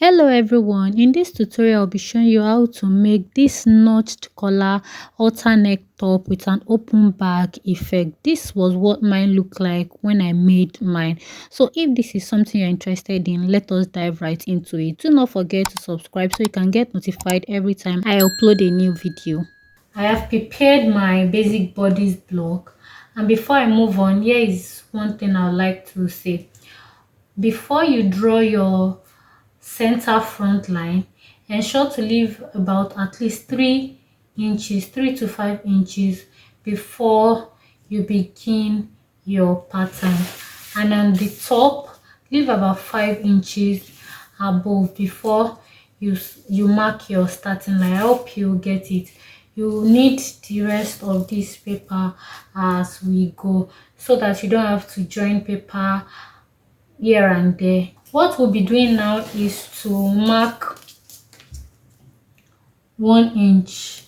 Hello everyone, in this tutorial I'll be showing you how to make this notched collar halter neck top with an open back effect. This was what mine looked like when I made mine. So if this is something you're interested in, let us dive right into it. Do not forget to subscribe so you can get notified every time I upload a new video. I have prepared my basic bodice block, and before I move on, here is one thing I would like to say. Before you draw your center front line, ensure to leave about at least 3 inches, 3 to 5 inches before you begin your pattern. And on the top, leave about 5 inches above before you mark your starting line. I hope you get it. You need the rest of this paper as we go so that you don't have to join paper here and there. What we'll be doing now is to mark 1 inch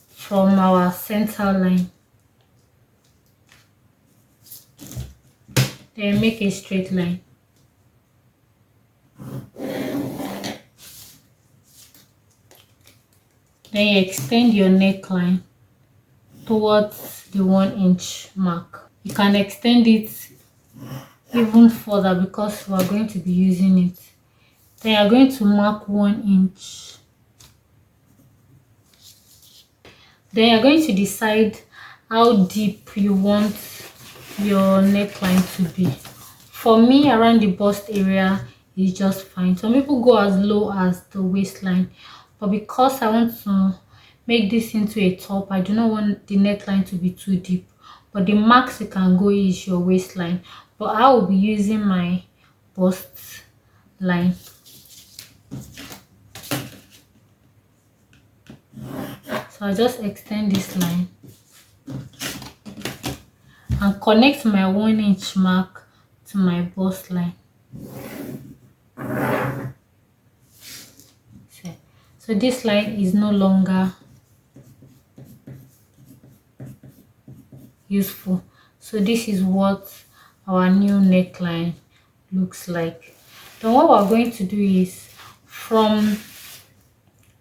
from our center line. Then make a straight line. Then you extend your neckline towards the 1 inch mark. You can extend it even further because we are going to be using it. Then you are going to mark 1 inch. Then you're going to decide how deep you want your neckline to be. For me, around the bust area is just fine. Some people go as low as the waistline, but because I want to make this into a top, I do not want the neckline to be too deep. But the max you can go is your waistline. But I will be using my bust line. So I just extend this line and connect my 1 inch mark to my bust line. So this line is no longer useful. So this is what our new neckline looks like. Then what we're going to do is, from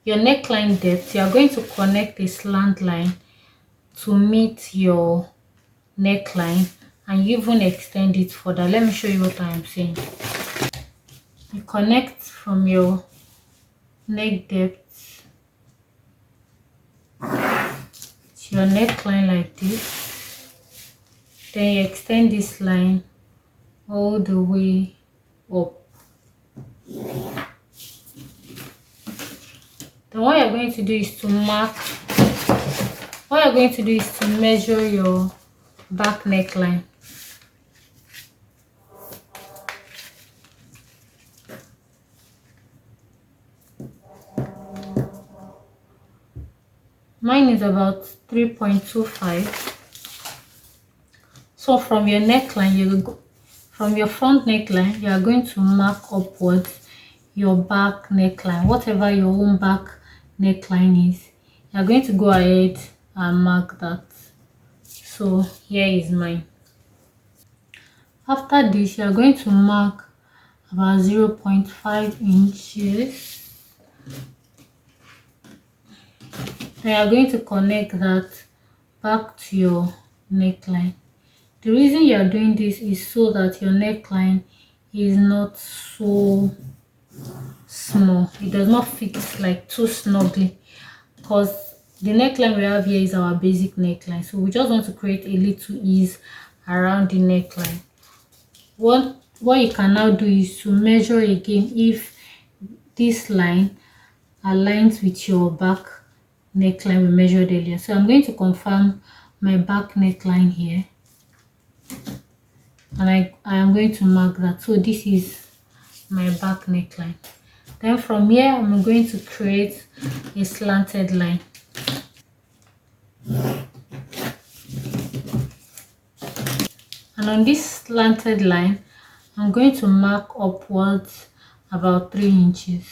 your neckline depth, you are going to connect a slant line to meet your neckline and even extend it further. Let me show you what I am saying. You connect from your neck depth to your neckline like this. Then you extend this line all the way up. Then what you're going to do is to measure your back neckline. Mine is about 3.25. So from your neckline, from your front neckline, you are going to mark upwards your back neckline, whatever your own back neckline is. You are going to go ahead and mark that. So here is mine. After this, you are going to mark about 0.5 inches. Then you are going to connect that back to your neckline. The reason you are doing this is so that your neckline is not so small. It does not fit like too snugly, because the neckline we have here is our basic neckline. So we just want to create a little ease around the neckline. What you can now do is to measure again if this line aligns with your back neckline we measured earlier. So I'm going to confirm my back neckline here, and I am going to mark that. So this is my back neckline. Then from here, I'm going to create a slanted line. And on this slanted line, I'm going to mark upwards about 3 inches.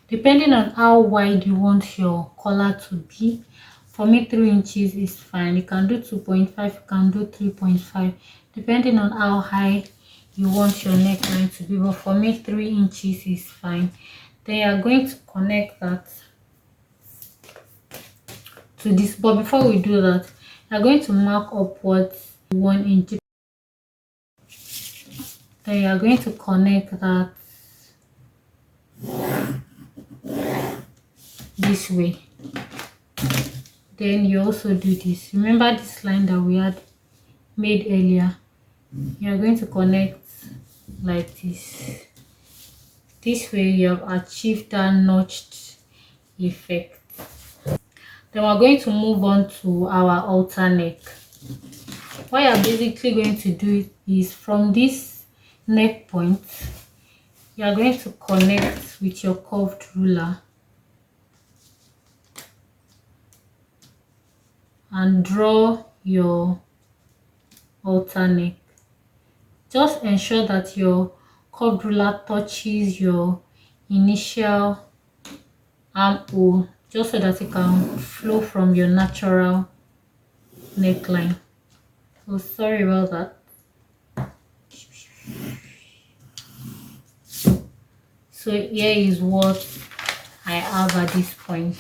Depending on how wide you want your collar to be, for me 3 inches is fine. You can do 2.5, you can do 3.5, depending on how high you want your neckline to be, but for me 3 inches is fine. Then you are going to connect that to this, but before we do that, you are going to mark upwards 1 inch. Then you are going to connect that this way. Then you also do this. Remember this line that we had made earlier? You are going to connect like this. This way you have achieved that notched effect. Then we're going to move on to our halter neck. What you're basically going to do is from this neck point, you are going to connect with your curved ruler and draw your halter neck. Just ensure that your curved ruler touches your initial armhole, just so that it can flow from your natural neckline. So sorry about that. So here is what I have at this point.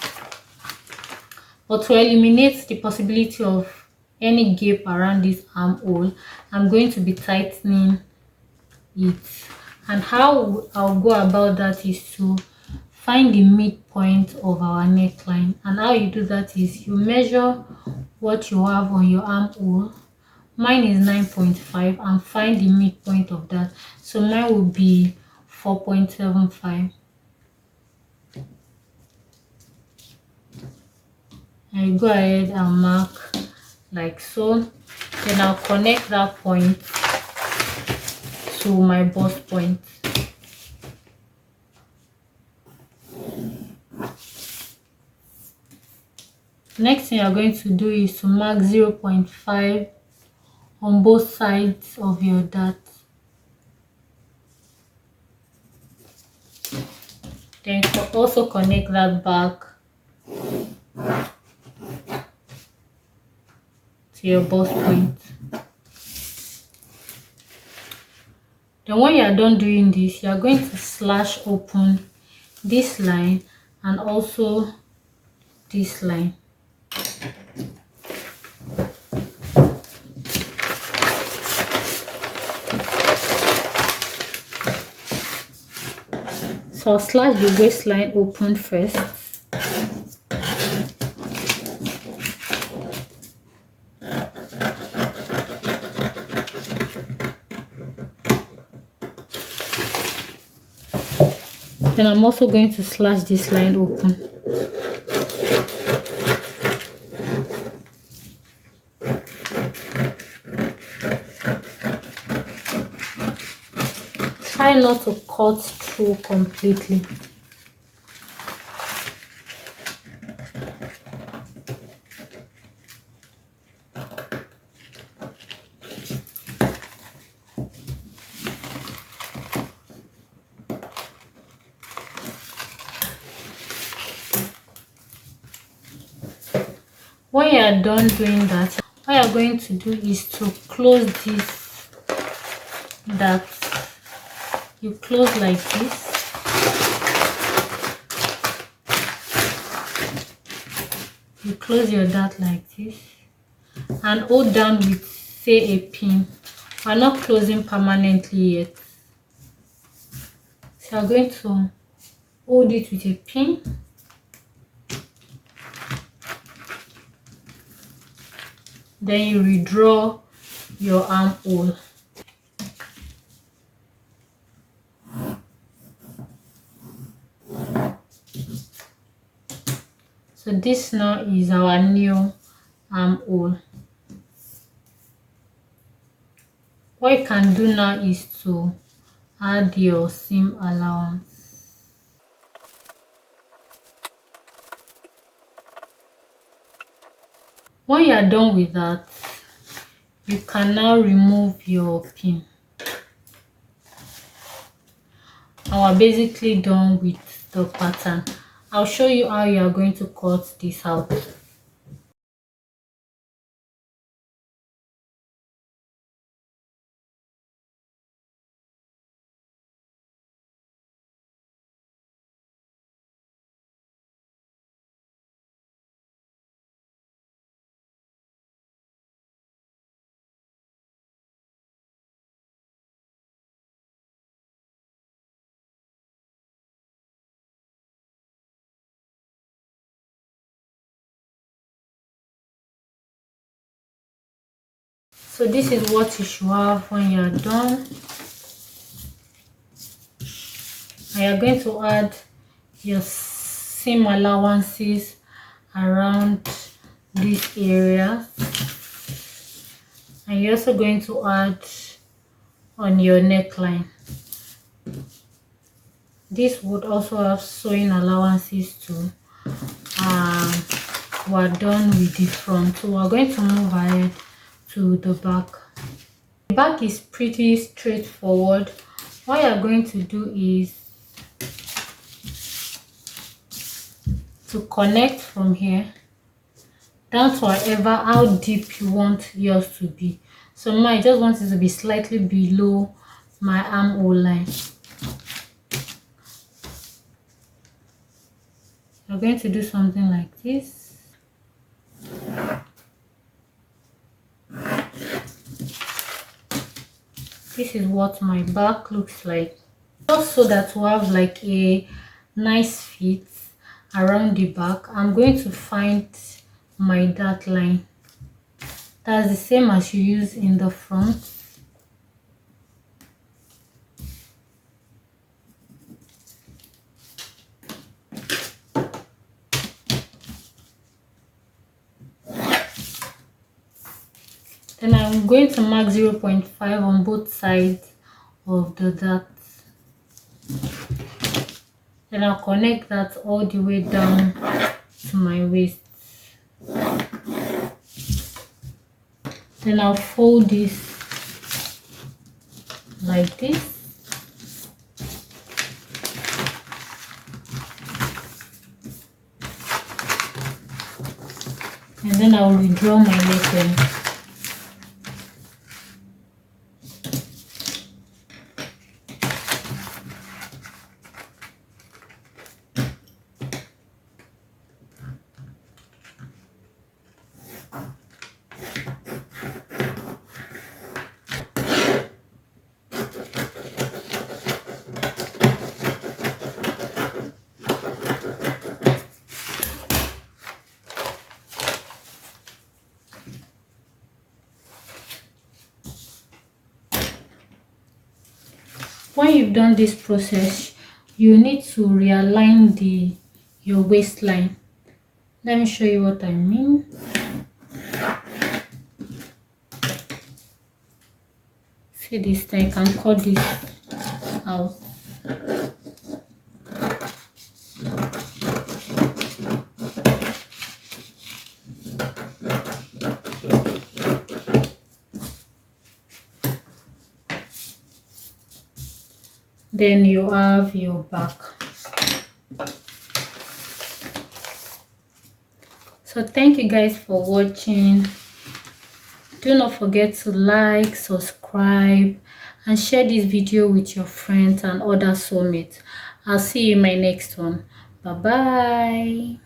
But to eliminate the possibility of any gap around this armhole, I'm going to be tightening it. And how I'll go about that is to find the midpoint of our neckline. And how you do that is you measure what you have on your armhole. Mine is 9.5 and find the midpoint of that. So mine will be 4.75. I go ahead and mark like so. Then I'll connect that point to my bust point. Next thing you're going to do is to mark 0.5 on both sides of your dart. Then also connect that back to your bust point. Then when you are done doing this, you are going to slash open this line and also this line. So I'll slash the waistline open first. Then I'm also going to slash this line open. Try not to cut through completely. When you are done doing that, what you're going to do is to close this dart. You close like this. You close your dart like this and hold down with, say, a pin. We're not closing permanently yet. So you're going to hold it with a pin. Then you redraw your armhole. So this now is our new armhole. What you can do now is to add your seam allowance. When you are done with that, you can now remove your pin. And we're basically done with the pattern. I'll show you how you are going to cut this out. So this is what you should have when you're done. And you're going to add your seam allowances around this area, and you're also going to add on your neckline. This would also have sewing allowances too. We're done with the front, so we're going to move ahead to the back. The back is pretty straightforward. What you're going to do is to connect from here down to whatever how deep you want yours to be. So I just want it to be slightly below my armhole line. I'm going to do something like this. This is what my back looks like, just so that we have like a nice fit around the back. I'm going to find my dart line. That's the same as you use in the front. Then I'm going to mark 0.5 on both sides of the dart. Then I'll connect that all the way down to my waist. Then I'll fold this like this. And then I'll withdraw my neckline. When you've done this process, you need to realign your waistline. Let me show you what I mean. See this thing, I can cut this out. Then you have your back. So thank you guys for watching. Do not forget to like, subscribe, and share this video with your friends and other soulmates. I'll see you in my next one. Bye bye.